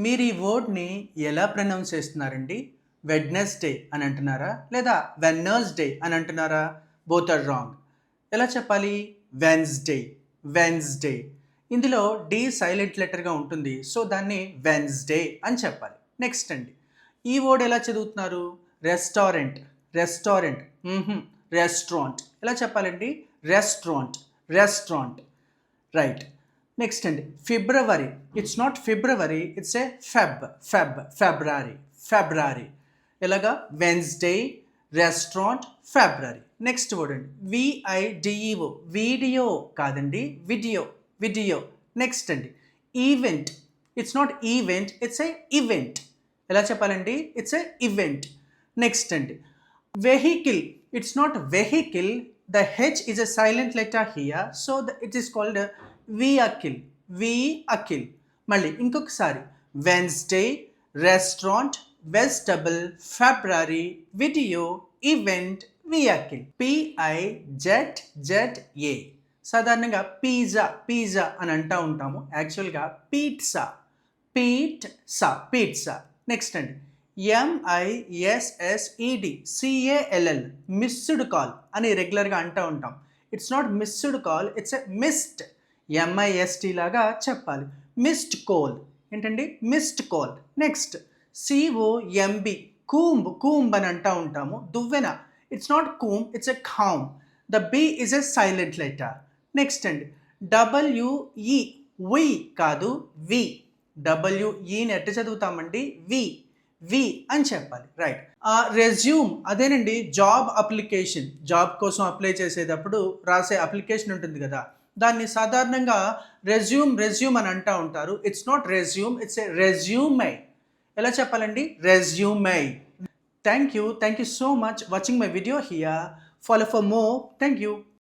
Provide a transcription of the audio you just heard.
మీరు ఈ వర్డ్‌ని ఎలా ప్రొనౌన్స్ చేస్తున్నారండి? వెడ్నెస్‌డే అని అంటున్నారా? లేదా వెన్నస్‌డే అని అంటున్నారా? Both are wrong. ఎలా చెప్పాలి? Wednesday, Wednesday. ఇందులో డి సైలెంట్ లెటర్‌గా ఉంటుంది. సో, దాన్ని వెన్స్‌డే అని చెప్పాలి. నెక్స్ట్ అండి. ఈ వర్డ్ ఎలా చదువుతున్నారు? Restaurant, restaurant. రెస్టారెంట్. ఎలా చెప్పాలండి? Restaurant, restaurant. రైట్. నెక్స్ట్ అండి. February. It's not February, it's a February, February. ఎలాగా? Wednesday, restaurant, February. Next word అండి. విఐడిఈఓ. వీడియో కాదండి, వీడియో, వీడియో. నెక్స్ట్ అండి. Event. It's not event, it's a event. ఎలా చెప్పాలండి? It's a event. Next అండి. Vehicle. It's not vehicle. The H is a silent letter here, so it is called a vehicle. Vehicle. మళ్ళీ ఇంకొకసారి. Wednesday, restaurant, vegetable, February, video, event, vehicle. PIZZA. సాధారణంగా pizza, pizza అని అంటూ ఉంటాము. యాక్చువల్గా pizza, pizza. Next అండి. MISSED, CALL, missed call అని రెగ్యులర్గా అంటూ ఉంటాం. It's not missed call, it's a missed. MIST లాగా చెప్పాలి. Missed call. ఏంటండి? Missed call. Next. COMB, comb అని అంటూ ఉంటాము. దువ్వెన. It's not comb, it's a comb. The B is a silent letter. Next అండి. WE, వి కాదు, వి. WEని ఎట్ట చదువుతామండి? వి అని చెప్పాలి. రైట్. రెజ్యూమ్ అదేనండి. Job application. జాబ్ కోసం అప్లై చేసేటప్పుడు రాసే అప్లికేషన్ ఉంటుంది కదా, దాన్ని సాధారణంగా రెజ్యూమ్ అని అంటూ ఉంటారు. It's not resume, it's a resume. ఎలా చెప్పాలండి? Resume. Thank you so much watching my video here. Follow for more. Thank you.